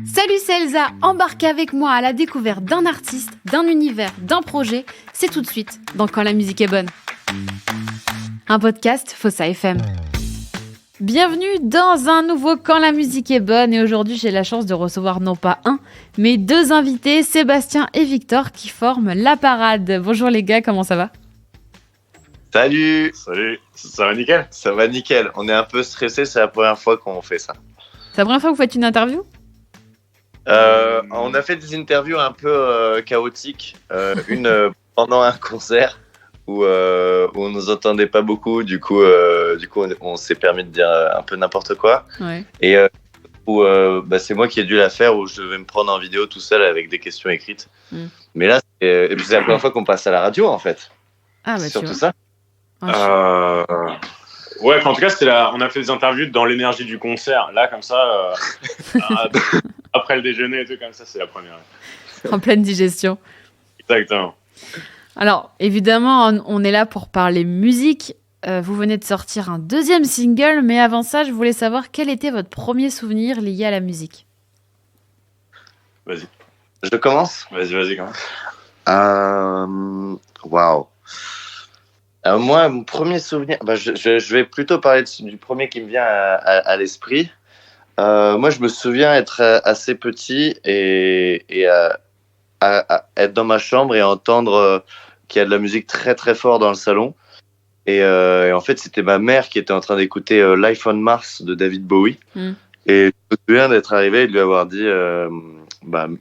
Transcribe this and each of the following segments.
Salut, c'est Elsa, embarquez avec moi à la découverte d'un artiste, d'un univers, d'un projet. C'est tout de suite dans Quand la musique est bonne. Un podcast Fossa FM. Bienvenue dans un nouveau Quand la musique est bonne et aujourd'hui j'ai la chance de recevoir non pas un, mais deux invités, Sébastien et Victor qui forment La Parade. Bonjour les gars, comment ça va ? Salut, ça va nickel ? Ça va nickel, on est un peu stressé, c'est la première fois qu'on fait ça. C'est la première fois que vous faites une interview ? On a fait des interviews un peu chaotiques, une pendant un concert où on nous entendait pas beaucoup, du coup on s'est permis de dire un peu n'importe quoi. Ouais. Et c'est moi qui ai dû la faire où je devais me prendre en vidéo tout seul avec des questions écrites. Mais là c'est la première fois qu'on passe à la radio en fait. Ah bah c'est surtout tu vois. ça. Ouais, en tout cas, on a fait des interviews dans l'énergie du concert. Là, comme ça, après le déjeuner et tout comme ça, c'est la première. En pleine digestion. Exactement. Alors, évidemment, on est là pour parler musique. Vous venez de sortir un deuxième single, mais avant ça, je voulais savoir quel était votre premier souvenir lié à la musique. Vas-y. Je commence ? Vas-y, commence. Waouh. Moi, mon premier souvenir, je vais plutôt parler du premier qui me vient à l'esprit. Moi, je me souviens être assez petit et à être dans ma chambre et entendre qu'il y a de la musique très très fort dans le salon. Et en fait, c'était ma mère qui était en train d'écouter Life on Mars de David Bowie. Et je me souviens d'être arrivé et de lui avoir dit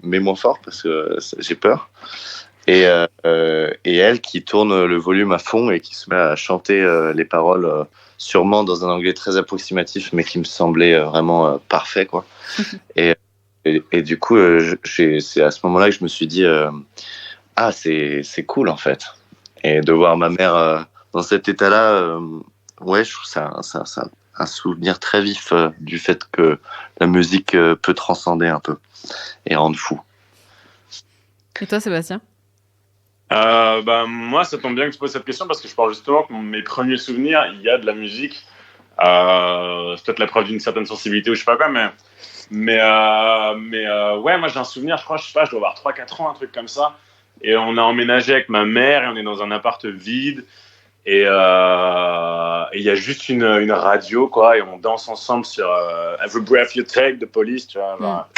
mets moins fort parce que j'ai peur. Et elle qui tourne le volume à fond et qui se met à chanter les paroles sûrement dans un anglais très approximatif mais qui me semblait vraiment parfait quoi. et du coup c'est à ce moment-là que je me suis dit c'est cool en fait. Et de voir ma mère dans cet état-là, je trouve ça un souvenir très vif du fait que la musique peut transcender un peu et rendre fou. Et toi, Sébastien ? Moi, ça tombe bien que tu poses cette question parce que je parle justement que mes premiers souvenirs, il y a de la musique. C'est peut-être la preuve d'une certaine sensibilité ou je sais pas quoi, mais ouais, moi j'ai un souvenir, je crois, je dois avoir 3-4 ans, un truc comme ça. Et on a emménagé avec ma mère et on est dans un appart vide. Et il y a juste une radio, quoi, et on danse ensemble sur Every Breath You Take de Police, tu vois.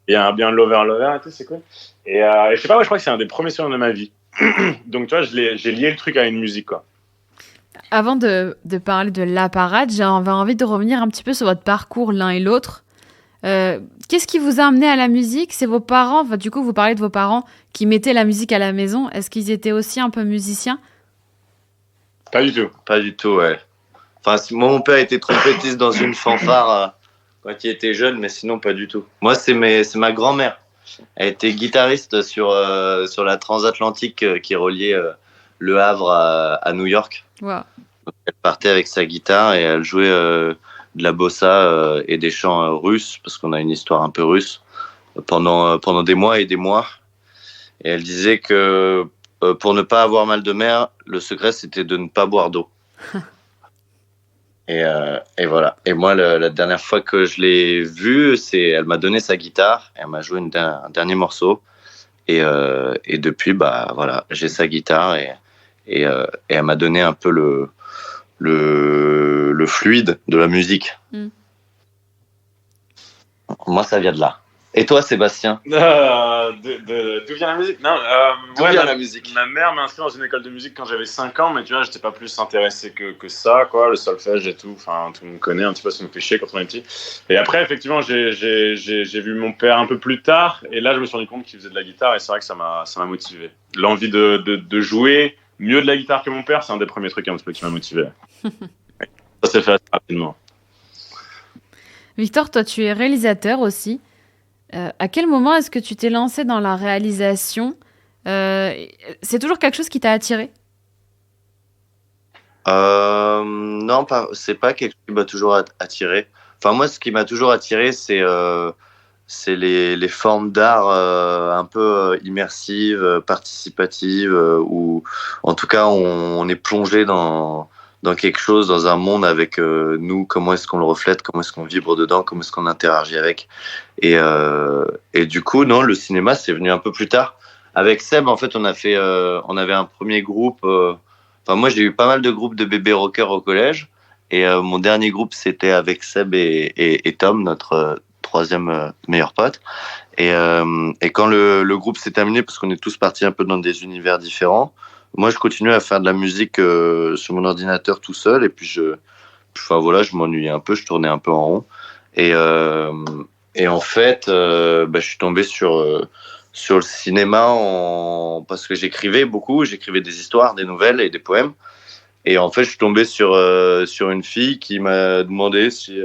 Il y a bien Lover et tout, c'est cool. Et je sais pas, je crois que c'est un des premiers souvenirs de ma vie. Donc, tu vois, j'ai lié le truc à une musique, quoi. Avant de parler de La Parade, j'avais envie de revenir un petit peu sur votre parcours l'un et l'autre. Qu'est-ce qui vous a amené à la musique ? C'est vos parents, du coup, vous parlez de vos parents qui mettaient la musique à la maison. Est-ce qu'ils étaient aussi un peu musiciens ? Pas du tout, ouais. Enfin, mon père était trompettiste dans une fanfare quand il était jeune, mais sinon pas du tout. Moi, c'est ma grand-mère. Elle était guitariste sur la transatlantique qui reliait Le Havre à New York. Wow. Donc, elle partait avec sa guitare et elle jouait de la bossa et des chants russes, parce qu'on a une histoire un peu russe, pendant des mois et des mois. Et elle disait que pour ne pas avoir mal de mer, le secret c'était de ne pas boire d'eau. Et voilà. Et moi, la dernière fois que je l'ai vue, elle m'a donné sa guitare, et elle m'a joué un dernier morceau. Et depuis, voilà, j'ai sa guitare et elle m'a donné un peu le fluide de la musique. Moi, ça vient de là. Et toi, Sébastien ? D'où vient la musique ? Non, D'où vient la musique ? Ma mère m'a inscrit dans une école de musique quand j'avais 5 ans, mais tu vois, j'étais pas plus intéressé que ça, quoi, le solfège et tout. Enfin, tout le monde connaît un petit peu, ça me fait chier quand on est petit. Et après, effectivement, j'ai vu mon père un peu plus tard, et là, je me suis rendu compte qu'il faisait de la guitare, et c'est vrai que ça m'a motivé. L'envie de jouer mieux de la guitare que mon père, c'est un des premiers trucs un petit peu qui m'a motivé. Ça s'est fait assez rapidement. Victor, toi, tu es réalisateur aussi. À quel moment est-ce que tu t'es lancé dans la réalisation ? C'est toujours quelque chose qui t'a attiré ? Non, c'est pas quelque chose qui m'a toujours attiré. Enfin, moi, ce qui m'a toujours attiré, c'est les formes d'art un peu immersives, participatives, où en tout cas on est plongé dans dans quelque chose, dans un monde avec nous, comment est-ce qu'on le reflète, comment est-ce qu'on vibre dedans, comment est-ce qu'on interagit avec. Et du coup, non, le cinéma, c'est venu un peu plus tard. Avec Seb, en fait, on avait un premier groupe. Enfin, moi, j'ai eu pas mal de groupes de bébés rockers au collège. Et mon dernier groupe, c'était avec Seb et Tom, notre troisième meilleur pote. Et quand le groupe s'est terminé, parce qu'on est tous partis un peu dans des univers différents, moi, je continuais à faire de la musique sur mon ordinateur tout seul. Et puis, enfin, voilà, je m'ennuyais un peu, je tournais un peu en rond. Et en fait, je suis tombé sur le cinéma parce que j'écrivais beaucoup, j'écrivais des histoires, des nouvelles et des poèmes. Et en fait, je suis tombé sur une fille qui m'a demandé si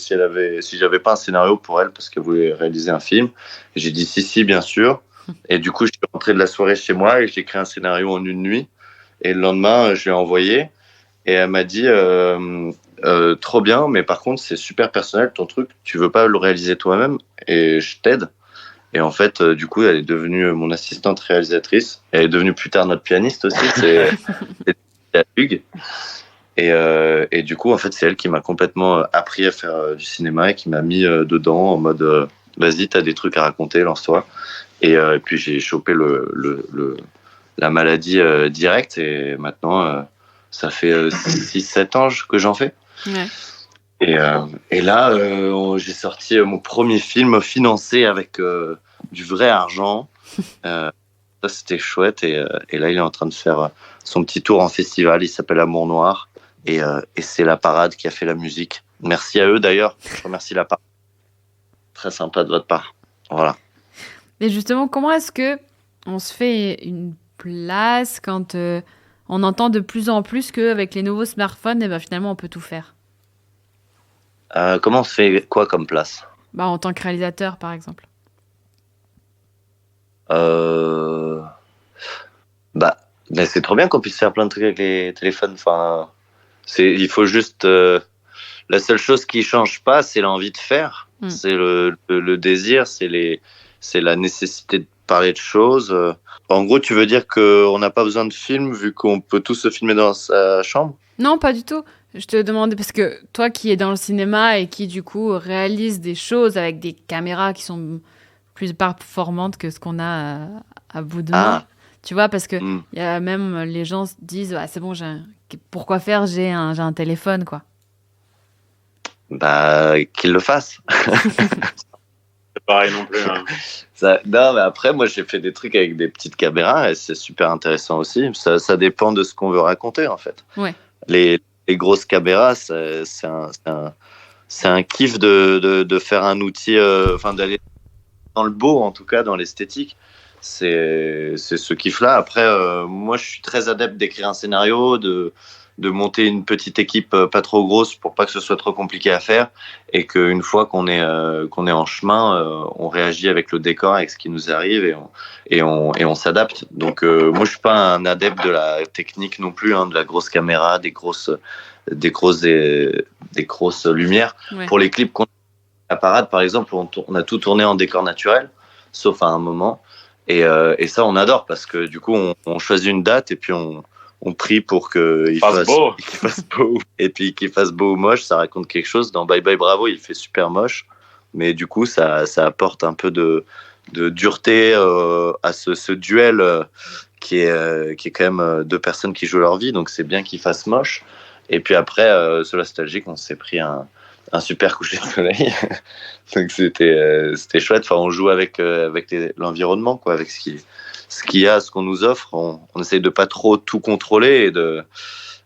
j'avais pas un scénario pour elle parce qu'elle voulait réaliser un film. Et j'ai dit si, bien sûr. Et du coup, je suis rentré de la soirée chez moi et j'ai écrit un scénario en une nuit. Et le lendemain, je lui ai envoyé et elle m'a dit trop bien, mais par contre, c'est super personnel ton truc. Tu veux pas le réaliser toi-même et je t'aide. Et en fait, du coup, elle est devenue mon assistante réalisatrice. Elle est devenue plus tard notre pianiste aussi. C'est Hugues. Et du coup, en fait, c'est elle qui m'a complètement appris à faire du cinéma et qui m'a mis dedans en mode vas-y, t'as des trucs à raconter, lance-toi. Et puis j'ai chopé la maladie directe et maintenant, ça fait 6-7 ans que j'en fais. Ouais. Et là, j'ai sorti mon premier film financé avec du vrai argent. Ça, c'était chouette. Et là, il est en train de faire son petit tour en festival. Il s'appelle Amour Noir. Et c'est La Parade qui a fait la musique. Merci à eux, d'ailleurs. Je remercie La Parade. Très sympa de votre part. Voilà. Et justement, comment est-ce que on se fait une place quand on entend de plus en plus qu'avec les nouveaux smartphones, finalement, on peut tout faire? Comment on se fait quoi comme place? En tant que réalisateur, par exemple. Mais c'est trop bien qu'on puisse faire plein de trucs avec les téléphones. Enfin, il faut juste. La seule chose qui change pas, c'est l'envie de faire. C'est le désir, c'est la nécessité de parler de choses. En gros, tu veux dire qu'on n'a pas besoin de film vu qu'on peut tous se filmer dans sa chambre? Non, pas du tout. Je te demandais, parce que toi qui es dans le cinéma et qui du coup réalise des choses avec des caméras qui sont plus performantes que ce qu'on a à bout de main. Tu vois, parce que y a même les gens se disent c'est bon, pourquoi faire, j'ai un téléphone, quoi. Qu'ils le fassent. C'est pareil non plus. Hein. Non, mais après, moi, j'ai fait des trucs avec des petites caméras et c'est super intéressant aussi. Ça dépend de ce qu'on veut raconter, en fait. Ouais. Les grosses caméras, c'est un kiff de faire un outil, d'aller dans le beau, en tout cas, dans l'esthétique. C'est ce kiff-là. Après, moi, je suis très adepte d'écrire un scénario, de monter une petite équipe pas trop grosse pour pas que ce soit trop compliqué à faire et qu'une fois qu'on est en chemin, on réagit avec le décor, avec ce qui nous arrive et on s'adapte. Donc moi je suis pas un adepte de la technique non plus, de la grosse caméra, des grosses lumières. Ouais. Pour les clips qu'on a à la Parade par exemple, on a tout tourné en décor naturel sauf à un moment et ça on adore parce que du coup on choisit une date et puis on prie pour qu'il fasse beau. Et puis qu'il fasse beau ou moche, ça raconte quelque chose. Dans Bye Bye Bravo, il fait super moche. Mais du coup, ça apporte un peu de dureté à ce duel qui est quand même deux personnes qui jouent leur vie. Donc c'est bien qu'il fasse moche. Et puis après, sur Nostalgique, on s'est pris un super coucher de soleil. Donc c'était chouette. Enfin, on joue avec l'environnement, quoi, avec ce qu'il y a, ce qu'on nous offre. On essaye de pas trop tout contrôler et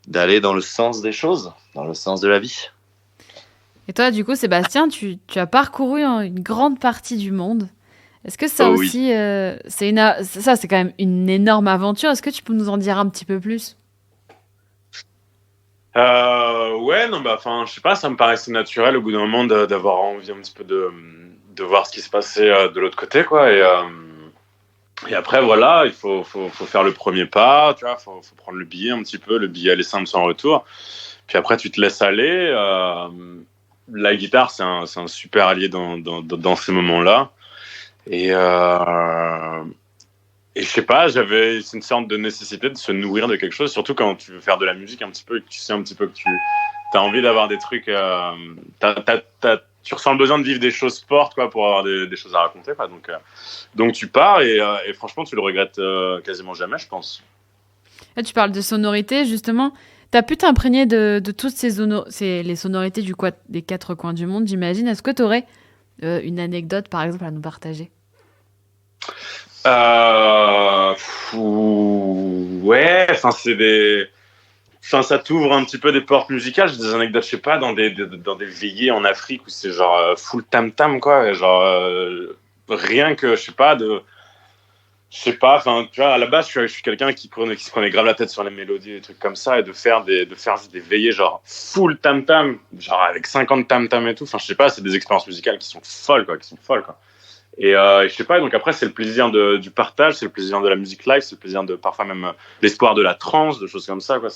d'aller dans le sens des choses, dans le sens de la vie. Et toi, du coup, Sébastien, tu as parcouru une grande partie du monde. Est-ce que ça aussi, c'est quand même une énorme aventure. Est-ce que tu peux nous en dire un petit peu plus? Ouais, non, je sais pas, ça me paraissait naturel au bout d'un moment d'avoir envie un petit peu de voir ce qui se passait de l'autre côté, quoi. Et après, voilà, il faut faire le premier pas, tu vois, faut prendre le billet un petit peu, le billet aller simple sans retour. Puis après, tu te laisses aller. La guitare, c'est un super allié dans ces moments-là. Et je sais pas, c'est une sorte de nécessité de se nourrir de quelque chose, surtout quand tu veux faire de la musique un petit peu et que tu sais un petit peu que tu as envie d'avoir des trucs. Tu ressens le besoin de vivre des choses fortes, quoi, pour avoir des choses à raconter, quoi. Donc tu pars et franchement, tu le regrettes quasiment jamais, je pense. Là, tu parles de sonorité, justement. T'as pu t'imprégner de toutes les sonorités des 4 coins du monde, j'imagine. Est-ce que tu aurais une anecdote, par exemple, à nous partager? Ouais, enfin, ça t'ouvre un petit peu des portes musicales. J'ai des anecdotes, je sais pas, dans des veillées en Afrique où c'est genre full tam-tam, quoi. Genre, rien que, je sais pas, enfin, tu vois, à la base, je suis quelqu'un qui se prenait grave la tête sur les mélodies et des trucs comme ça, et de faire des veillées genre full tam-tam, genre avec 50 tam-tam et tout. Enfin, je sais pas, c'est des expériences musicales qui sont folles, quoi. Et je sais pas, donc après, c'est le plaisir du partage, c'est le plaisir de la musique live, c'est le plaisir de parfois même l'espoir de la trance, de choses comme ça, quoi.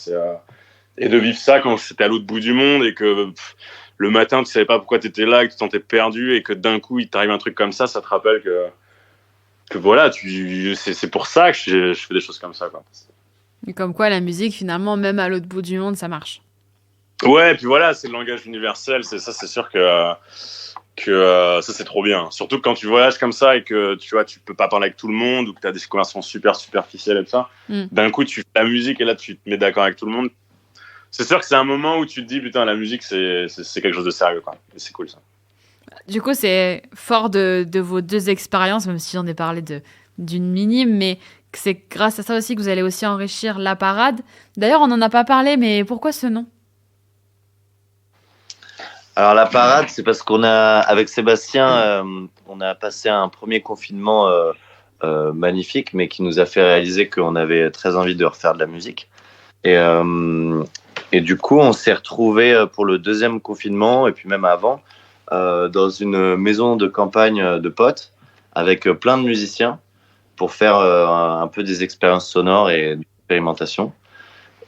Et de vivre ça quand c'était à l'autre bout du monde et que le matin, tu savais pas pourquoi t'étais là, que tu t'en étais perdu et que d'un coup, il t'arrive un truc comme ça te rappelle que voilà, c'est pour ça que je fais des choses comme ça, quoi. Et comme quoi, la musique, finalement, même à l'autre bout du monde, ça marche. Ouais, et puis voilà, c'est le langage universel, c'est sûr que ça c'est trop bien. Surtout quand tu voyages comme ça et que tu vois, tu peux pas parler avec tout le monde ou que tu as des conversations super superficielles et tout ça. D'un coup, tu fais la musique et là tu te mets d'accord avec tout le monde. C'est sûr que c'est un moment où tu te dis putain, la musique c'est quelque chose de sérieux, quoi. Et c'est cool ça. Du coup, c'est fort de vos 2 expériences, même si j'en ai parlé d'une minime, mais c'est grâce à ça aussi que vous allez aussi enrichir La Parade. D'ailleurs, on n'en a pas parlé, mais pourquoi ce nom? Alors la parade, c'est parce avec Sébastien, on a passé un premier confinement magnifique, mais qui nous a fait réaliser qu'on avait très envie de refaire de la musique. Et du coup, on s'est retrouvés pour le deuxième confinement, et puis même avant, dans une maison de campagne de potes, avec plein de musiciens, pour faire un peu des expériences sonores et de l'expérimentation.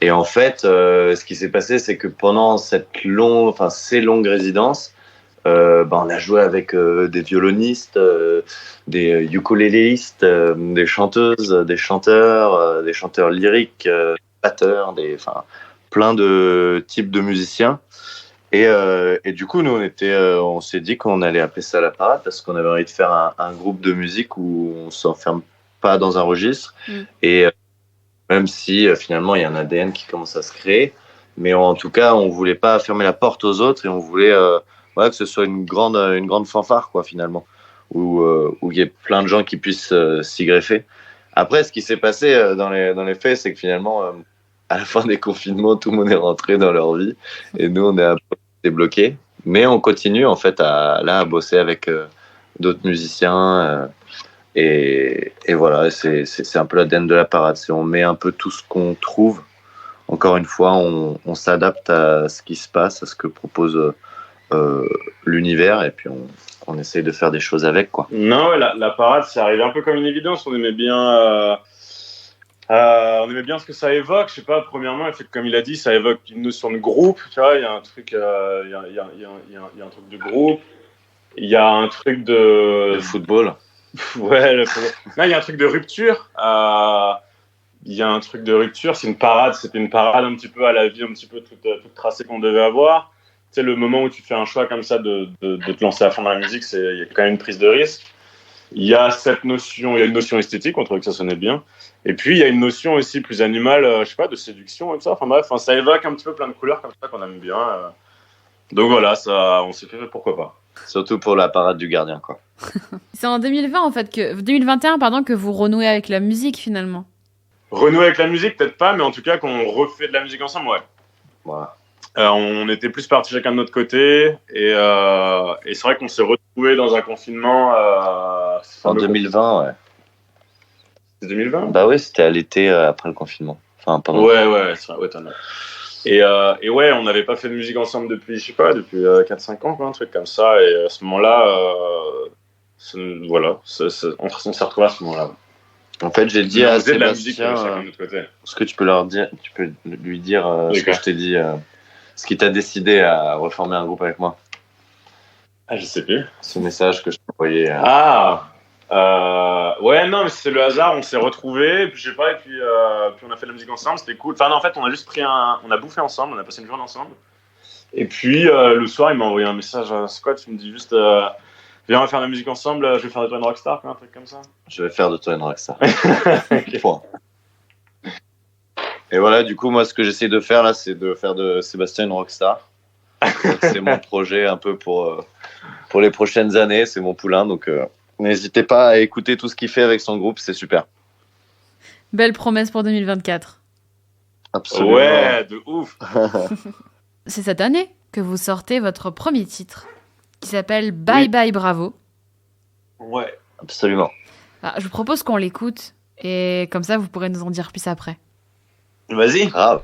Et en fait, ce qui s'est passé, c'est que pendant ces longues résidences, on a joué avec des violonistes, des ukulélistes, des chanteuses, des chanteurs lyriques, batteurs, plein de types de musiciens. Et du coup, nous, on s'est dit qu'on allait appeler ça La Parade parce qu'on avait envie de faire un groupe de musique où on s'enferme pas dans un registre. Et même si finalement il y a un ADN qui commence à se créer, mais en tout cas on voulait pas fermer la porte aux autres et on voulait que ce soit une grande fanfare, quoi, finalement, où il y ait plein de gens qui puissent s'y greffer. Après, ce qui s'est passé dans les faits, c'est que finalement à la fin des confinements, tout le monde est rentré dans leur vie et nous on est un peu débloqués, mais on continue en fait à bosser avec d'autres musiciens. Et voilà, c'est un peu l'ADN de La Parade. On met un peu tout ce qu'on trouve. Encore une fois, on s'adapte à ce qui se passe, à ce que propose l'univers, et puis on essaye de faire des choses avec, quoi. Non, ouais, la Parade, c'est arrivé un peu comme une évidence. On aimait bien ce que ça évoque. Je sais pas, premièrement, comme il a dit, ça évoque une notion de groupe. Tu vois, il y a un truc, il y a un truc de groupe. Il y a un truc de football. Ouais, là, il y a un truc de rupture. Il y a un truc de rupture. C'est une parade. C'était une parade un petit peu à la vie, un petit peu toute tracée qu'on devait avoir. Tu sais, le moment où tu fais un choix comme ça de te lancer à fond dans la musique, il y a quand même une prise de risque. Il y a une notion esthétique, on trouvait que ça sonnait bien. Et puis, il y a une notion aussi plus animale, je sais pas, de séduction et tout ça. Enfin bref, ça évoque un petit peu plein de couleurs comme ça qu'on aime bien. Donc voilà, on s'est fait pourquoi pas. Surtout pour la parade du gardien, quoi. C'est en 2020, en fait, 2021, pardon, que vous renouez avec la musique, finalement. Renouer avec la musique, peut-être pas, mais en tout cas, qu'on refait de la musique ensemble, ouais. Voilà. On était plus partis chacun de notre côté, et c'est vrai qu'on s'est retrouvés dans un confinement. En 2020, ouais. C'est 2020 ? Bah oui, c'était à l'été après le confinement. Enfin, pendant. Ouais, c'est vrai, ouais, t'en as. Et ouais, on n'avait pas fait de musique ensemble depuis 4-5 ans, quoi, un truc comme ça. Et à ce moment-là, voilà, on s'est retrouvés à ce moment-là. En fait, j'ai dit à Sébastien, la musique chacun de notre côté. Ce que tu peux lui dire ce que je t'ai dit, ce qui t'a décidé à reformer un groupe avec moi. Ah, je sais plus. Ce message que je t'ai envoyé. Ah, Ouais, non, mais c'est le hasard. On s'est retrouvés, puis je sais pas, et puis on a fait de la musique ensemble. C'était cool. Enfin, non, en fait, on a juste on a bouffé ensemble, on a passé une journée ensemble. Et puis le soir, il m'a envoyé un message. C'est quoi? Tu me dis juste, viens, on va faire de la musique ensemble. Je vais faire de toi une rockstar, quoi, un truc comme ça. Je vais faire de toi une rockstar. Okay. Point. Et voilà, du coup, moi, ce que j'essaie de faire là, c'est de faire de Sébastien une rockstar. Donc, c'est mon projet un peu pour les prochaines années. C'est mon poulain, donc n'hésitez pas à écouter tout ce qu'il fait avec son groupe, c'est super. Belle promesse pour 2024. Absolument. Ouais, de ouf. C'est cette année que vous sortez votre premier titre, qui s'appelle Bye Bye Bravo. Ouais. Absolument. Alors, je vous propose qu'on l'écoute, et comme ça, vous pourrez nous en dire plus après. Vas-y. Grave.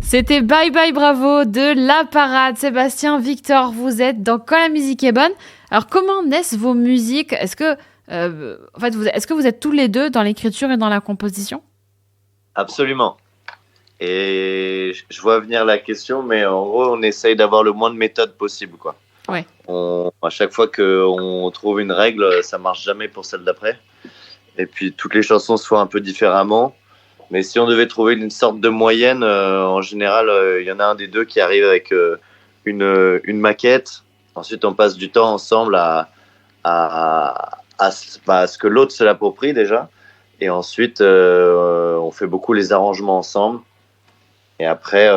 C'était Bye Bye Bravo de La Parade. Sébastien, Victor, vous êtes dans Quand la musique est bonne. Alors, comment naissent vos musiques? Est-ce que vous êtes tous les deux dans l'écriture et dans la composition? Absolument. Et je vois venir la question, mais en gros, on essaye d'avoir le moins de méthodes possible, quoi. Ouais. À chaque fois qu'on trouve une règle, ça marche jamais pour celle d'après. Et puis, toutes les chansons se font un peu différemment. Mais si on devait trouver une sorte de moyenne, en général, il y en a un des deux qui arrive avec une maquette. Ensuite, on passe du temps ensemble à ce que l'autre se l'approprie déjà. Et ensuite, on fait beaucoup les arrangements ensemble. Et après,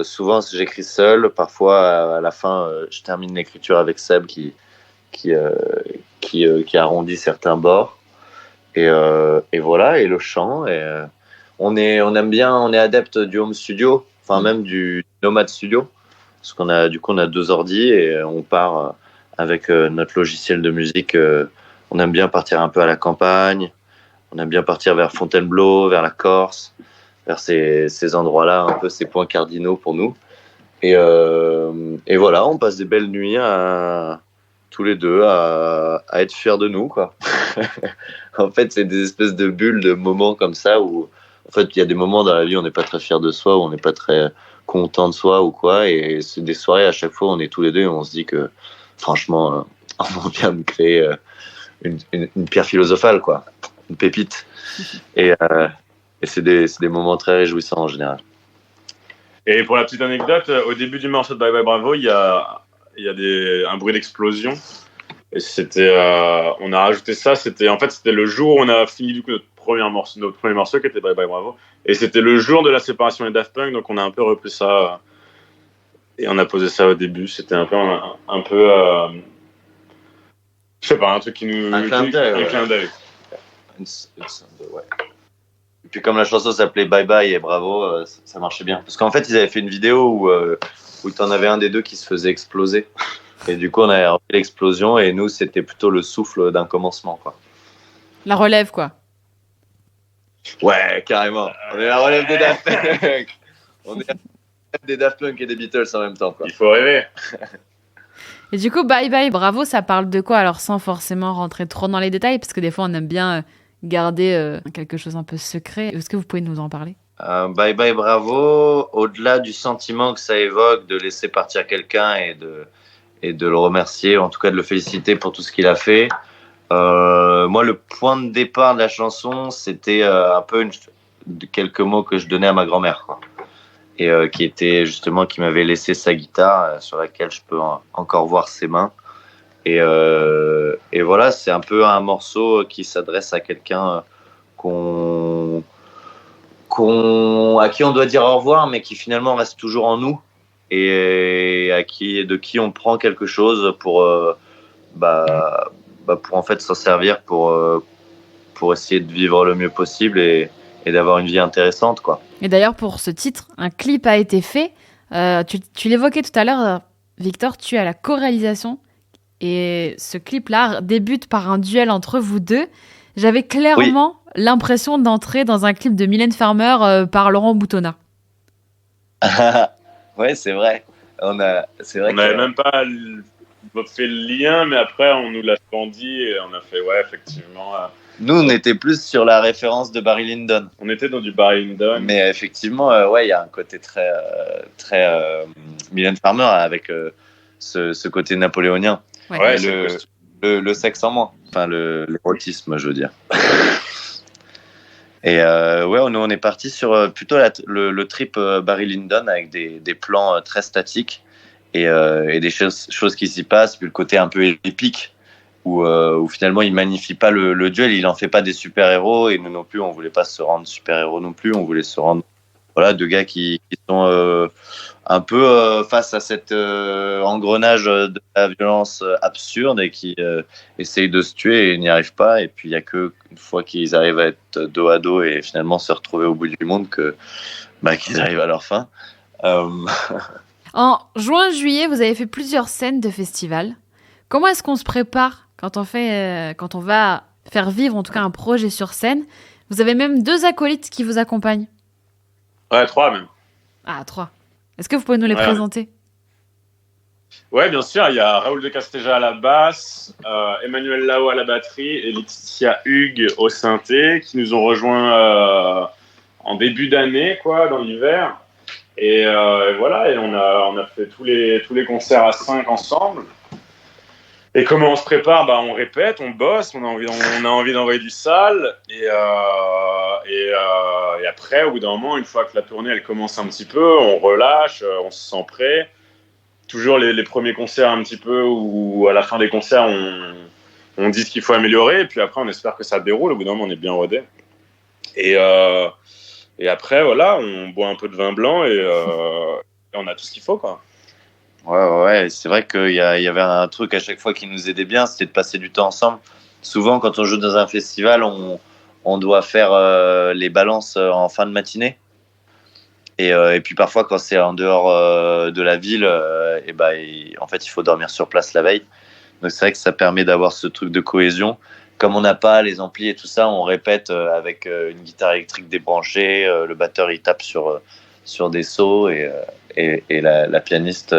souvent, j'écris seul. Parfois, à la fin, je termine l'écriture avec Seb qui arrondit certains bords. Et voilà, et le chant. Et on aime bien, on est adepte du home studio, enfin même du nomade studio, parce qu'on a 2 ordi et on part avec notre logiciel de musique. On aime bien partir un peu à la campagne, on aime bien partir vers Fontainebleau, vers la Corse, vers ces endroits-là, un peu ces points cardinaux pour nous. Et voilà, on passe des belles nuits tous les deux à être fiers de nous, quoi. En fait, c'est des espèces de bulles, de moments comme ça où, en fait, il y a des moments dans la vie où on n'est pas très fier de soi, où on n'est pas très content de soi ou quoi. Et c'est des soirées, à chaque fois, on est tous les deux et on se dit que, franchement, on vient de créer une pierre philosophale, quoi. Une pépite. Et c'est des moments très réjouissants en général. Et pour la petite anecdote, au début du morceau de Bye Bye Bravo, il y a un bruit d'explosion. Et on a rajouté ça. C'était le jour où on a fini du coup notre premier morceau qui était Bye Bye Bravo. Et c'était le jour de la séparation des Daft Punk, donc on a un peu repris ça et on a posé ça au début. C'était un peu, je sais pas, un truc qui nous un clin d'œil. Ouais. Et puis comme la chanson s'appelait Bye Bye et Bravo, ça marchait bien. Parce qu'en fait, ils avaient fait une vidéo où t'en avais un des deux qui se faisait exploser. Et du coup, on avait repris l'explosion et nous, c'était plutôt le souffle d'un commencement, quoi. La relève, quoi. Ouais, carrément. On est la relève des Daft Punk. On est la relève des Daft Punk et des Beatles en même temps, quoi. Il faut rêver. Et du coup, Bye Bye Bravo, ça parle de quoi? Alors, sans forcément rentrer trop dans les détails, parce que des fois, on aime bien garder quelque chose un peu secret. Est-ce que vous pouvez nous en parler? Bye Bye Bravo, au-delà du sentiment que ça évoque de laisser partir quelqu'un et de le remercier, en tout cas de le féliciter pour tout ce qu'il a fait. Moi, le point de départ de la chanson, c'était un peu quelques mots que je donnais à ma grand-mère, quoi. Et qui m'avait laissé sa guitare sur laquelle je peux encore voir ses mains. Et voilà, c'est un peu un morceau qui s'adresse à quelqu'un à qui on doit dire au revoir, mais qui finalement reste toujours en nous et de qui on prend quelque chose pour en fait s'en servir pour essayer de vivre le mieux possible et d'avoir une vie intéressante, quoi. Et d'ailleurs, pour ce titre, un clip a été fait. Tu l'évoquais tout à l'heure, Victor, tu es à la co-réalisation. Et ce clip-là débute par un duel entre vous deux. J'avais clairement l'impression d'entrer dans un clip de Mylène Farmer par Laurent Boutonnat. Ouais, c'est vrai. On n'avait même pas fait le lien, mais après, on nous l'a dit et on a fait, ouais, effectivement. Nous, on était plus sur la référence de Barry Lyndon. On était dans du Barry Lyndon. Mais effectivement, il y a un côté très Mylène Farmer avec ce côté napoléonien. Ouais, le sexe en moins. Enfin, l'érotisme, je veux dire. Et nous, on est parti sur plutôt le trip Barry Lyndon avec des plans très statiques et des choses qui s'y passent, puis le côté un peu épique où finalement il magnifie pas le duel, il en fait pas des super-héros et nous non plus, on voulait pas se rendre super-héros non plus, on voulait se rendre deux gars qui sont un peu face à cet engrenage de la violence absurde et qui essayent de se tuer et n'y arrivent pas. Et puis il y a que une fois qu'ils arrivent à être dos à dos et finalement se retrouver au bout du monde qu'ils arrivent à leur fin. En juin-juillet, vous avez fait plusieurs scènes de festival. Comment est-ce qu'on se prépare quand on va faire vivre en tout cas un projet sur scène? Vous avez même 2 acolytes qui vous accompagnent. Ouais, 3 même. Ah, 3. Est-ce que vous pouvez nous les présenter? Ouais, bien sûr. Il y a Raoul de Casteja à la basse, Emmanuel Lao à la batterie et Laetitia Hugues au synthé qui nous ont rejoints en début d'année, quoi, dans l'hiver. Et voilà, et on a fait tous les concerts à 5 ensemble. Et comment on se prépare? On répète, on bosse, on a envie d'envoyer du sale. Et après, au bout d'un moment, une fois que la tournée elle commence un petit peu, on relâche, on se sent prêt. Toujours les premiers concerts un petit peu, où à la fin des concerts, on dit ce qu'il faut améliorer. Et puis après, on espère que ça déroule. Au bout d'un moment, on est bien rodé. Et après, voilà, on boit un peu de vin blanc et on a tout ce qu'il faut, quoi. Ouais, c'est vrai qu'il y avait un truc à chaque fois qui nous aidait bien, c'était de passer du temps ensemble. Souvent, quand on joue dans un festival, on doit faire les balances en fin de matinée. Et puis parfois, quand c'est en dehors de la ville, en fait, il faut dormir sur place la veille. Donc c'est vrai que ça permet d'avoir ce truc de cohésion. Comme on n'a pas les amplis et tout ça, on répète avec une guitare électrique débranchée. Le batteur, il tape sur des sauts et la pianiste...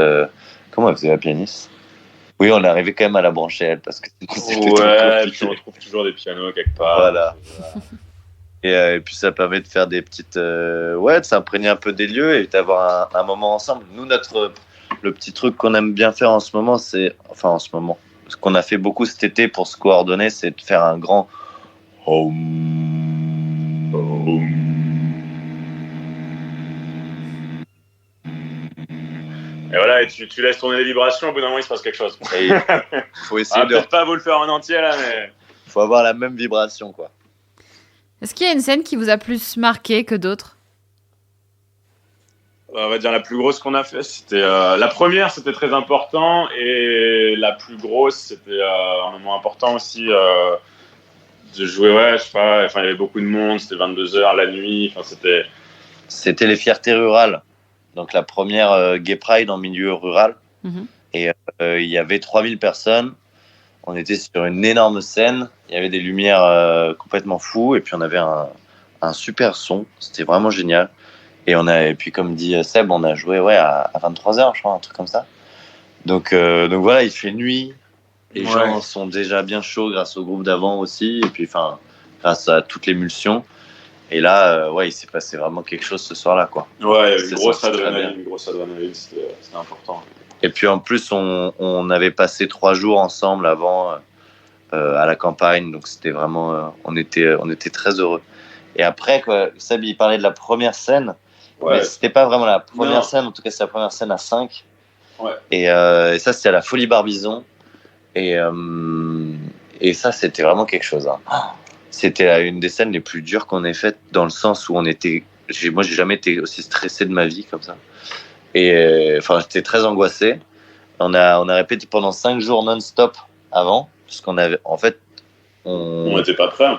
comment elle faisait la pianiste? Oui, on est arrivé quand même à la brancher, elle, parce que ouais, tu retrouves toujours des pianos quelque part. Voilà. Et puis ça permet de faire des petites... de s'imprégner un peu des lieux et d'avoir un moment ensemble. Nous, le petit truc qu'on aime bien faire en ce moment, ce qu'on a fait beaucoup cet été pour se coordonner, c'est de faire un grand home. Et voilà, et tu laisses tourner les vibrations, au bout d'un moment il se passe quelque chose. Il faut essayer peut-être pas vous le faire en entier là, mais faut avoir la même vibration, quoi. Est-ce qu'il y a une scène qui vous a plus marqué que d'autres? On va dire la plus grosse qu'on a fait, c'était la première, c'était très important, et la plus grosse, c'était un moment important aussi de jouer. Ouais, je sais pas. Enfin, il y avait beaucoup de monde, c'était 22h la nuit. Enfin, c'était les fiertés rurales. Donc la première Gay Pride en milieu rural. Et il y avait 3000 personnes. On était sur une énorme scène. Il y avait des lumières complètement fous. Et puis on avait un super son. C'était vraiment génial. Et puis comme dit Seb, on a joué à 23h, je crois, un truc comme ça. Donc voilà, il fait nuit. Les gens sont déjà bien chauds grâce au groupe d'avant aussi. Et puis grâce à toute l'émulsion. Et là, il s'est passé vraiment quelque chose ce soir-là, quoi. Ouais, une grosse adrénaline, c'était important. Et puis en plus, on avait passé 3 jours ensemble avant à la campagne, donc c'était vraiment, on était très heureux. Et après, quoi, Seb, il parlait de la première scène, mais c'était pas vraiment la première scène, en tout cas c'est la première scène à 5. Ouais. Et ça, c'était à la Folie Barbizon. Et ça, c'était vraiment quelque chose. Hein. C'était une des scènes les plus dures qu'on ait faites, dans le sens où moi, j'ai jamais été aussi stressé de ma vie comme ça. Et j'étais très angoissé. On a répété pendant 5 jours non-stop avant, parce qu'on avait, en fait, on n'était pas prêts.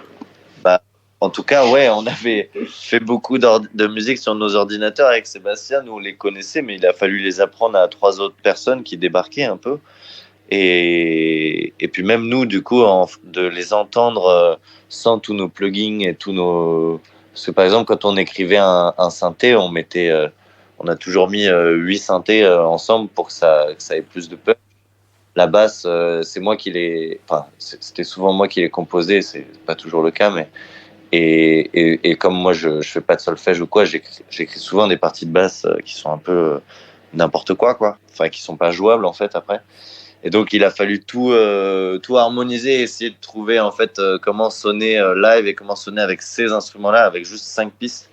En tout cas, on avait fait beaucoup de musique sur nos ordinateurs avec Sébastien. Nous, on les connaissait, mais il a fallu les apprendre à 3 autres personnes qui débarquaient un peu. Et puis même nous, du coup, de les entendre sans tous nos plugins et tous nos... Parce que par exemple, quand on écrivait un synthé, on a toujours mis 8 synthés ensemble pour que ça ait plus de peur. La basse, c'est moi qui les... Enfin, c'était souvent moi qui les composais, c'est pas toujours le cas, mais... Et comme moi, je fais pas de solfège ou quoi, j'écris souvent des parties de basse qui sont un peu n'importe quoi. Enfin, qui sont pas jouables, en fait, après. Et donc, il a fallu tout harmoniser, essayer de trouver en fait comment sonner live et comment sonner avec ces instruments-là, avec juste 5 pistes.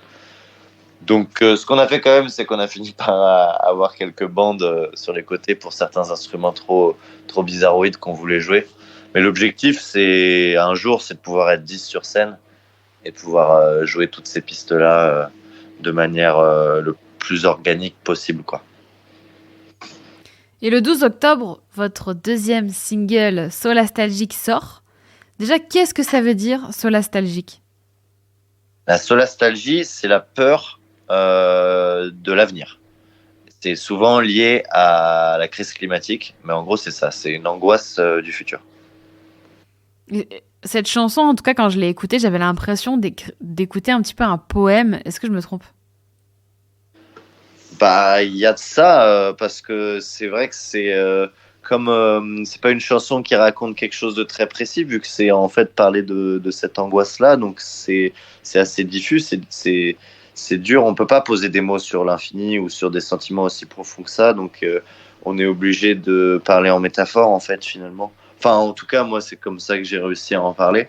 Donc, ce qu'on a fait quand même, c'est qu'on a fini par avoir quelques bandes sur les côtés pour certains instruments trop bizarroïdes qu'on voulait jouer. Mais l'objectif, c'est de pouvoir être 10 sur scène et de pouvoir jouer toutes ces pistes-là de manière le plus organique possible, quoi. Et le 12 octobre, votre deuxième single Solastalgique sort. Déjà, qu'est-ce que ça veut dire, solastalgique? La solastalgie, c'est la peur de l'avenir. C'est souvent lié à la crise climatique, mais en gros, c'est ça. C'est une angoisse du futur. Cette chanson, en tout cas, quand je l'ai écoutée, j'avais l'impression d'écouter un petit peu un poème. Est-ce que je me trompe? Il y a de ça, parce que c'est vrai que c'est c'est pas une chanson qui raconte quelque chose de très précis, vu que c'est en fait parler de cette angoisse-là, donc c'est assez diffus, c'est dur, on peut pas poser des mots sur l'infini ou sur des sentiments aussi profonds que ça, donc on est obligé de parler en métaphore, en fait, finalement. Enfin, en tout cas, moi, c'est comme ça que j'ai réussi à en parler,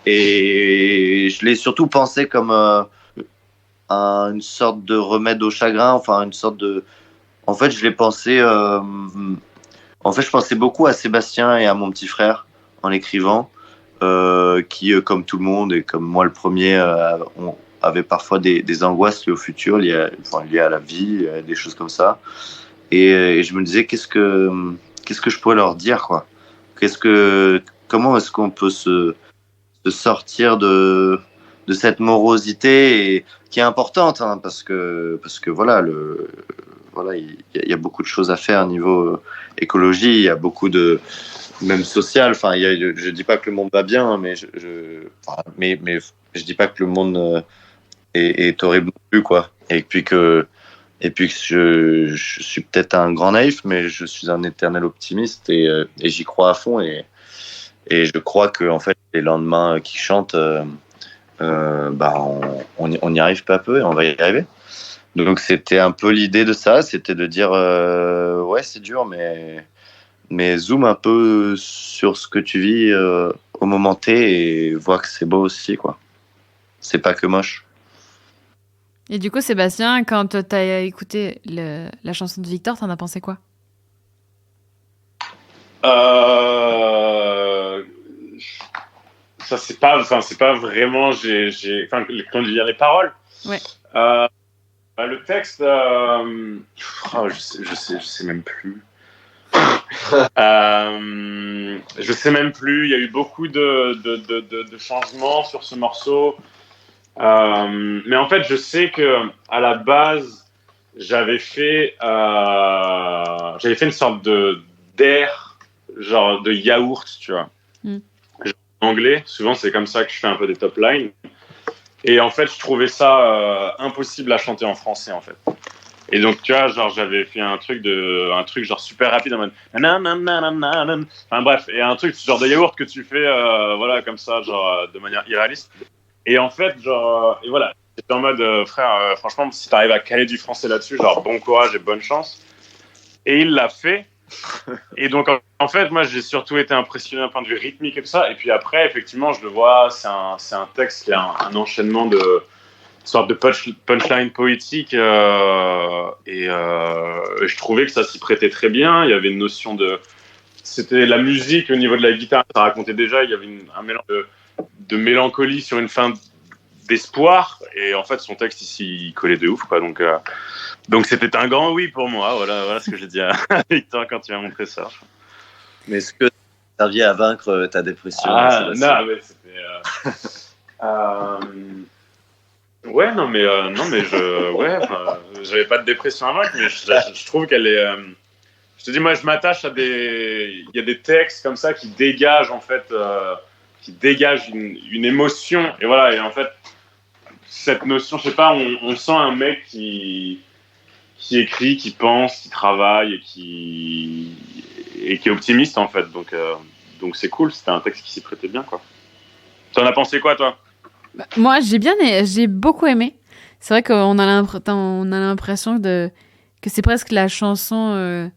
et je l'ai surtout pensé comme... une sorte de remède au chagrin, une sorte de... En fait, je l'ai pensé... je pensais beaucoup à Sébastien et à mon petit frère en l'écrivant, qui, comme tout le monde, et comme moi le premier, avait parfois des angoisses liées au futur, liées à la vie, des choses comme ça. Et je me disais, qu'est-ce que je pourrais leur dire, quoi? Comment est-ce qu'on peut se sortir de cette morosité et qui est importante, hein, parce que voilà, il y a beaucoup de choses à faire au niveau écologie, il y a beaucoup de même social. Enfin, je dis pas que le monde va bien, hein, mais mais je dis pas que le monde est horrible non plus, quoi. Et puis que je suis peut-être un grand naïf, mais je suis un éternel optimiste et j'y crois à fond et je crois que en fait les lendemains qui chantent, on y arrive peu à peu et on va y arriver. Donc c'était un peu l'idée de ça, c'était de dire ouais, c'est dur, mais zoom un peu sur ce que tu vis au moment T et vois que c'est beau aussi, quoi. C'est pas que moche. Et du coup, Sébastien, quand t'as écouté la chanson de Victor, t'en as pensé quoi? Ça, c'est pas vraiment. Quand je lis les paroles. Ouais. Le texte, je sais même plus. Je sais même plus. Il y a eu beaucoup de changements sur ce morceau. Mais en fait, je sais que à la base, j'avais fait une sorte d'air, genre de yaourt, tu vois. En anglais, souvent c'est comme ça que je fais un peu des top lines. Et en fait, je trouvais ça impossible à chanter en français, en fait. Et donc, tu vois, genre, j'avais fait un truc genre super rapide en mode nanananananan. Enfin bref, et un truc genre de yaourt que tu fais, voilà, comme ça, genre de manière irréaliste. Et en fait, genre, et voilà, j'étais en mode frère, franchement, si t'arrives à caler du français là-dessus, genre bon courage et bonne chance. Et il l'a fait. Et donc, en fait, moi, j'ai surtout été impressionné d'un point de vue rythmique et tout ça. Et puis après, effectivement, je le vois, c'est un texte qui a un enchaînement de sorte de punchline poétique. Et je trouvais que ça s'y prêtait très bien. Il y avait une notion de... C'était la musique au niveau de la guitare, ça racontait déjà. Il y avait un mélange de mélancolie sur une fin d'espoir. Et en fait, son texte ici, il collait de ouf, quoi. Donc c'était un grand oui pour moi. Voilà ce que j'ai dit à Victor quand tu m'as montré ça. Mais est-ce que ça a servi à vaincre ta dépression? Non, mais c'était. Ouais, non, mais j'avais pas de dépression à vaincre, mais je trouve qu'elle est. Je te dis, moi, je m'attache il y a des textes comme ça qui dégagent en fait, une émotion. Et voilà, et en fait, cette notion, je sais pas, on sent un mec qui écrit, qui pense, qui travaille et qui est optimiste en fait. Donc c'est cool, c'était un texte qui s'y prêtait bien, quoi. T'en as pensé quoi, toi? Moi, j'ai beaucoup aimé. C'est vrai qu'on a l'impression que c'est presque la chanson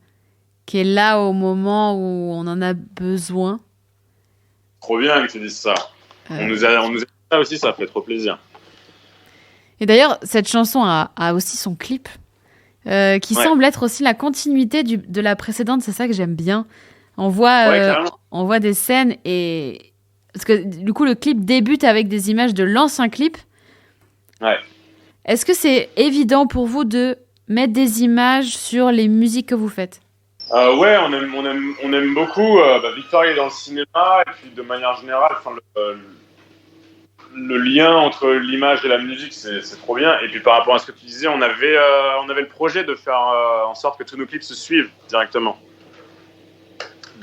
qui est là au moment où on en a besoin. Trop bien que tu dises ça. On nous a dit ça aussi, ça fait trop plaisir. Et d'ailleurs, cette chanson a aussi son clip. Qui semble être aussi la continuité de la précédente, c'est ça que j'aime bien. On voit des scènes et... Parce que du coup, le clip débute avec des images de l'ancien clip. Ouais. Est-ce que c'est évident pour vous de mettre des images sur les musiques que vous faites? Ouais, on aime beaucoup. Victor est dans le cinéma et puis de manière générale, le lien entre l'image et la musique, c'est trop bien. Et puis par rapport à ce que tu disais, on avait le projet de faire en sorte que tous nos clips se suivent directement.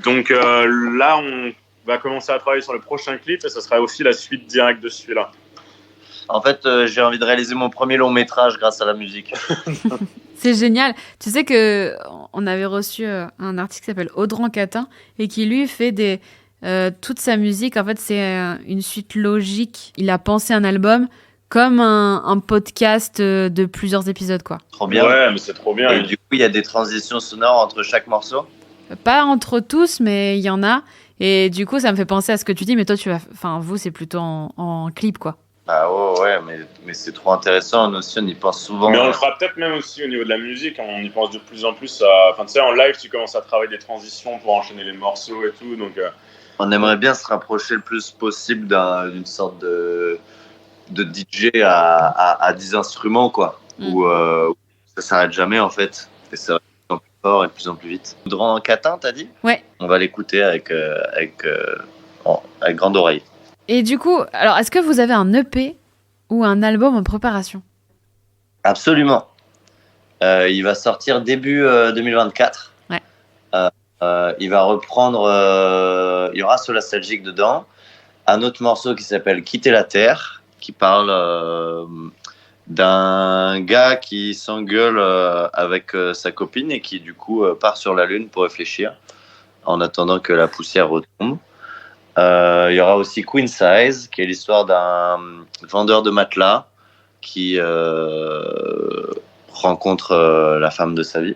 Donc là, on va commencer à travailler sur le prochain clip et ça sera aussi la suite directe de celui-là. En fait, j'ai envie de réaliser mon premier long métrage grâce à la musique. C'est génial. Tu sais qu'on avait reçu un artiste qui s'appelle Audran Catin et qui lui fait toute sa musique, en fait, c'est une suite logique. Il a pensé un album comme un podcast de plusieurs épisodes, quoi. Trop bien. Ouais, mais c'est trop bien. Et du coup, il y a des transitions sonores entre chaque morceau? Pas entre tous, mais il y en a. Et du coup, ça me fait penser à ce que tu dis, mais toi, vous, c'est plutôt en clip, quoi. Ah ouais, mais c'est trop intéressant. Nous aussi, on y pense souvent. Mais on le fera peut-être même aussi au niveau de la musique. On y pense de plus en plus. Enfin, tu sais, en live, tu commences à travailler des transitions pour enchaîner les morceaux et tout. Donc, on aimerait bien se rapprocher le plus possible d'une sorte de DJ à 10 instruments, quoi. Où ça s'arrête jamais, en fait. Et ça va de plus en plus fort et de plus en plus vite. Audran Catin, t'as dit? Ouais. On va l'écouter avec grande oreille. Et du coup, alors, est-ce que vous avez un EP ou un album en préparation? Absolument. Il va sortir début 2024. Ouais. Il va reprendre. Il y aura Solastalgique dedans. Un autre morceau qui s'appelle Quitter la Terre, qui parle d'un gars qui s'engueule avec sa copine et qui du coup part sur la Lune pour réfléchir en attendant que la poussière retombe. Il y aura aussi Queen Size, qui est l'histoire d'un vendeur de matelas qui rencontre la femme de sa vie.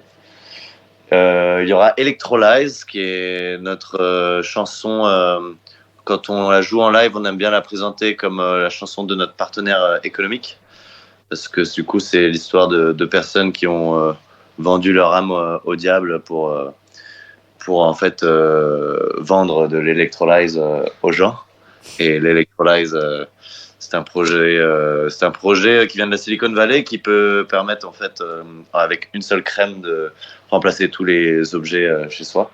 Il y aura Electrolyze, qui est notre chanson. Quand on la joue en live, on aime bien la présenter comme la chanson de notre partenaire économique. Parce que du coup, c'est l'histoire de personnes qui ont vendu leur âme au diable pour en fait vendre de l'électrolyse aux gens. Et l'électrolyse, c'est un projet qui vient de la Silicon Valley qui peut permettre en fait avec une seule crème de remplacer tous les objets chez soi.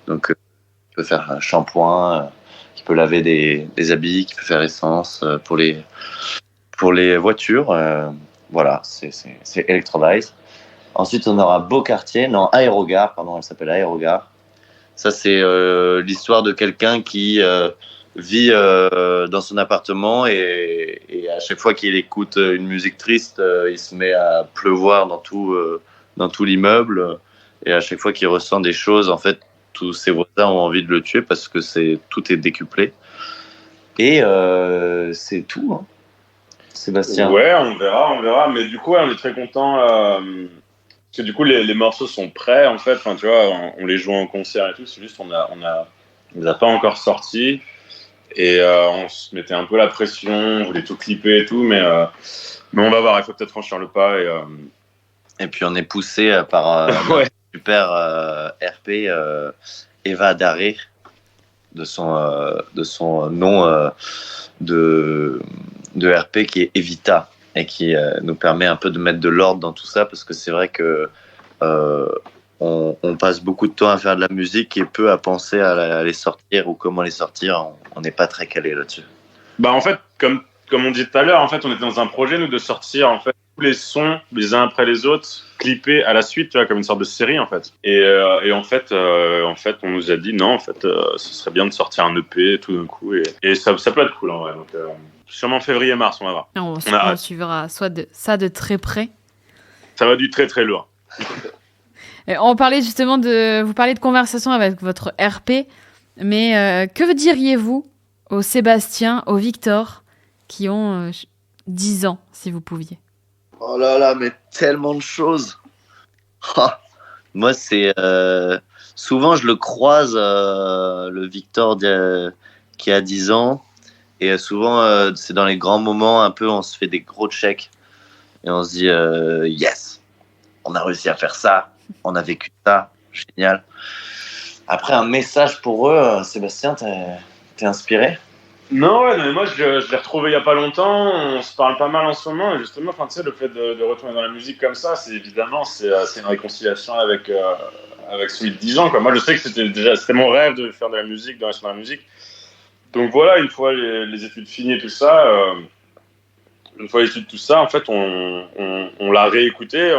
Donc, tu peux faire un shampoing, qui peut laver des habits, qui peut faire essence pour les voitures. Voilà, c'est Electrolyze. Ensuite, on aura Aérogare, pardon, elle s'appelle Aérogare. Ça, c'est l'histoire de quelqu'un qui vit dans son appartement et à chaque fois qu'il écoute une musique triste, il se met à pleuvoir dans tout l'immeuble. Et à chaque fois qu'il ressent des choses, en fait, tous ses voisins ont envie de le tuer parce que tout est décuplé. Et c'est tout, hein. Sébastien. Ouais, on verra. Mais du coup, on est très content parce que du coup, les morceaux sont prêts en fait. Enfin, tu vois, on les joue en concert et tout. C'est juste, on les a pas encore sortis et on se mettait un peu la pression. On voulait tout clipper et tout, mais on va voir. Il faut peut-être franchir le pas Et puis on est poussé par ouais. super RP Eva Daré de son nom de RP qui est Evita et qui nous permet un peu de mettre de l'ordre dans tout ça parce que c'est vrai que on passe beaucoup de temps à faire de la musique et peu à penser à les sortir ou comment les sortir. On n'est pas très calé là-dessus. Bah en fait, comme on dit tout à l'heure, en fait, on était dans un projet nous de sortir en fait tous les sons les uns après les autres, clippés à la suite, tu vois, comme une sorte de série en fait. Et en fait, on nous a dit non, en fait, ce serait bien de sortir un EP tout d'un coup et ça peut être cool en vrai. Donc sûrement février-mars, on va voir. On suivra ça de très près. Ça va du très très lourd. On parlait justement vous parlez de conversation avec votre RP, mais que diriez-vous aux Sébastien, aux Victor, qui ont 10 ans, si vous pouviez? Oh là là, mais tellement de choses. Moi, c'est souvent je le croise, le Victor qui a 10 ans, et souvent c'est dans les grands moments un peu, on se fait des gros checks et on se dit yes, on a réussi à faire ça, on a vécu ça, génial. Après, un message pour eux, Sébastien, t'es inspiré? Non, ouais, mais moi je l'ai retrouvé il y a pas longtemps. On se parle pas mal en ce moment et justement, enfin, tu sais, le fait de retourner dans la musique comme ça, c'est une réconciliation avec celui de 10 ans, quoi. Moi, je sais que c'était mon rêve de faire de la musique, de rester dans la musique. Donc voilà, une fois les études finies et tout ça, en fait, on l'a réécouté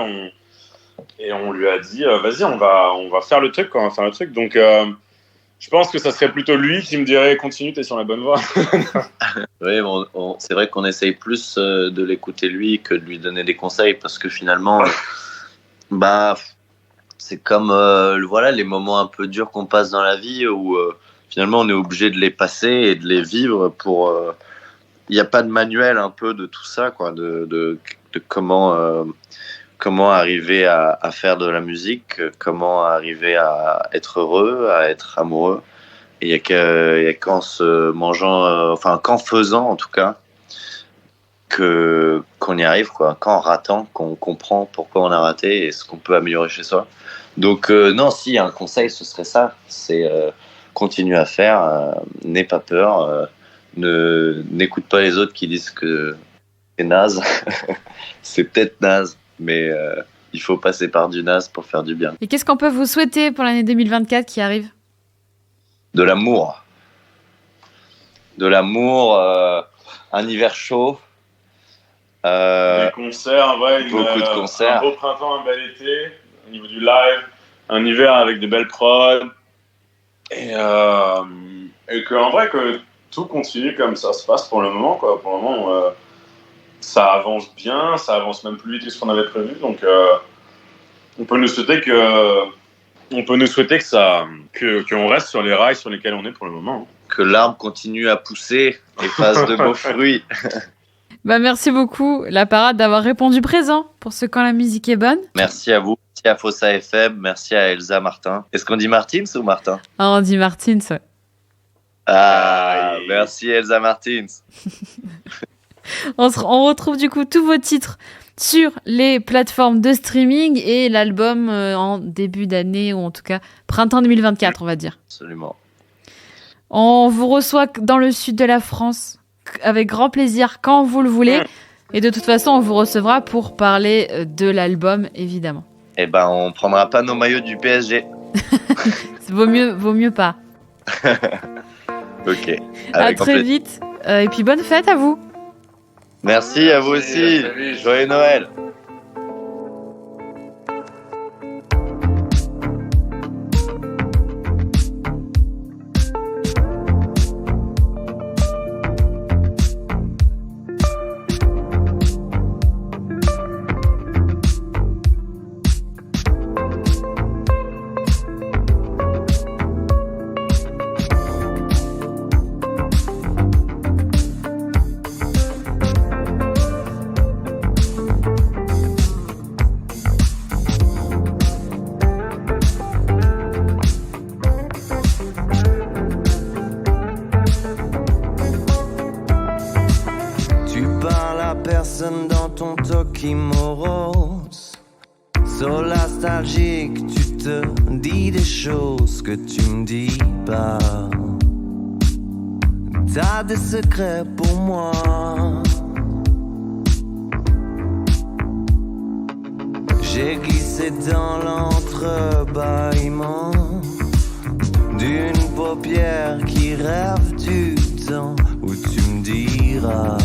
et on lui a dit, vas-y, on va faire le truc, quoi, on va faire le truc. Donc je pense que ça serait plutôt lui qui me dirait continue, t'es sur la bonne voie. Oui, c'est vrai qu'on essaye plus de l'écouter lui que de lui donner des conseils parce que finalement, c'est comme voilà, les moments un peu durs qu'on passe dans la vie où finalement on est obligé de les passer et de les vivre pour. Il n'y a pas de manuel un peu de tout ça, quoi, de comment arriver à faire de la musique, comment arriver à être heureux, à être amoureux. Et il y a qu'en se mangeant, qu'en faisant en tout cas, qu'on y arrive, quoi. Qu'en ratant, qu'on comprend pourquoi on a raté et ce qu'on peut améliorer chez soi. Donc non, si un conseil, ce serait ça, c'est continuer à faire, n'aie pas peur, n'écoute pas les autres qui disent que c'est naze. C'est peut-être naze, mais il faut passer par du naze pour faire du bien. Et qu'est-ce qu'on peut vous souhaiter pour l'année 2024 qui arrive? De l'amour, un hiver chaud, Des concerts, beaucoup de concerts. Un beau printemps, un bel été, au niveau du live, un hiver avec des belles prods. Et qu'en vrai, que tout continue comme ça se passe pour le moment, quoi. Pour le moment, ça avance bien, ça avance même plus vite que ce qu'on avait prévu. Donc, on peut nous souhaiter qu'on reste sur les rails sur lesquels on est pour le moment. Que l'arbre continue à pousser et fasse de beaux fruits. Merci beaucoup, La Parade, d'avoir répondu présent pour ce Quand la musique est bonne. Merci à vous, merci à Fossa FM, merci à Elsa Martin. Est-ce qu'on dit Martins ou Martin ? On dit Martins, ouais. Merci Elsa Martins. On retrouve du coup tous vos titres sur les plateformes de streaming et l'album en début d'année, ou en tout cas printemps 2024, on va dire. Absolument. On vous reçoit dans le sud de la France avec grand plaisir quand vous le voulez. Et de toute façon, on vous recevra pour parler de l'album, évidemment. On prendra pas nos maillots du PSG. Vaut mieux pas. Ok. À très vite. Et puis bonne fête à vous. Merci à vous aussi. Joyeux Noël. Dans ton Tokimoros, nostalgique, tu te dis des choses que tu me dis pas. T'as des secrets pour moi. J'ai glissé dans l'entrebâillement d'une paupière qui rêve du temps où tu me diras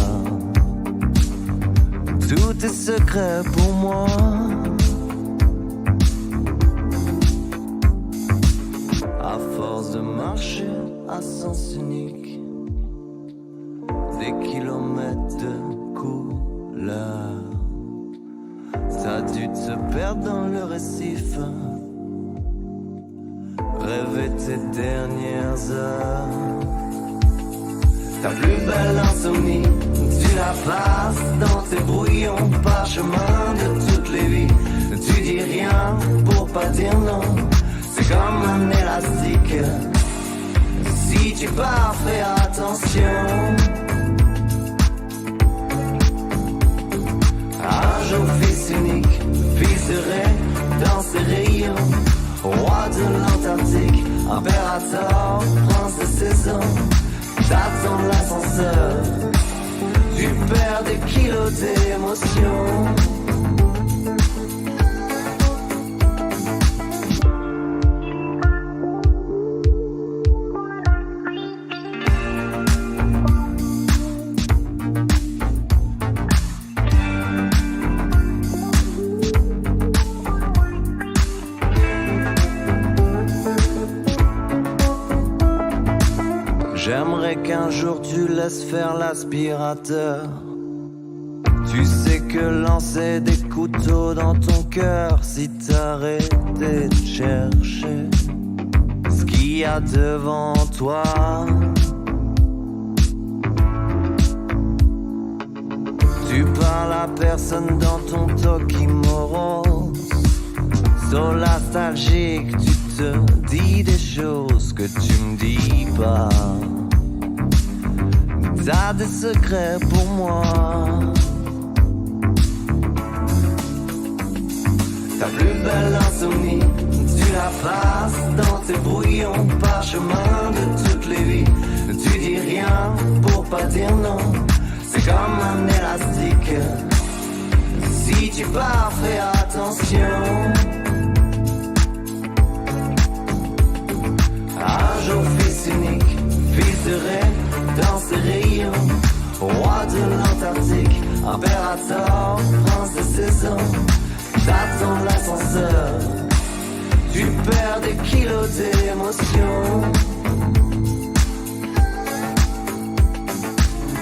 tout est secret pour moi. À force de marcher à sens unique, des kilomètres de couleurs, t'as dû te perdre dans le récif, rêver tes dernières heures. Ta plus belle insomnie, tu la passes dans tes brouillons parchemins de toutes les vies. Tu dis rien pour pas dire non, c'est comme un élastique. Si tu pars, fais attention. Un jour fils unique, fils de ré dans ses rayons. Roi de l'Antarctique, impérateur, prince de saison. T'attends l'ascenseur, tu perds des kilos d'émotion. J'aimerais qu'un jour tu laisses faire l'aspirateur. Tu sais que lancer des couteaux dans ton cœur, si t'arrêtais de chercher ce qu'il y a devant toi. Tu parles à personne dans ton Tokimoros, nostalgique, tu te dis des choses que tu me dis pas. T'as des secrets pour moi. Ta plus belle insomnie, tu la passes dans tes brouillons parchemins de toutes les vies. Tu dis rien pour pas dire non, c'est comme un élastique. Si tu pars, fais attention. Un jour fils unique, fils de ré dans ses rayons. Roi de l'Antarctique, Impérator, prince des saisons, t'attends l'ascenseur. Tu perds des kilos d'émotions.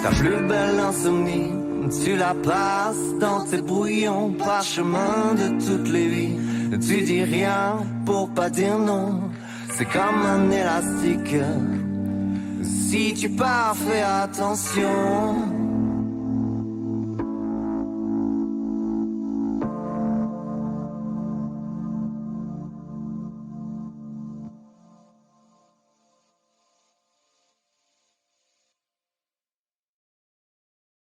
Ta plus belle insomnie, tu la passes dans tes brouillons parchemins de toutes les vies. Tu dis rien pour pas dire non, c'est comme un élastique. Si tu pars, fais attention.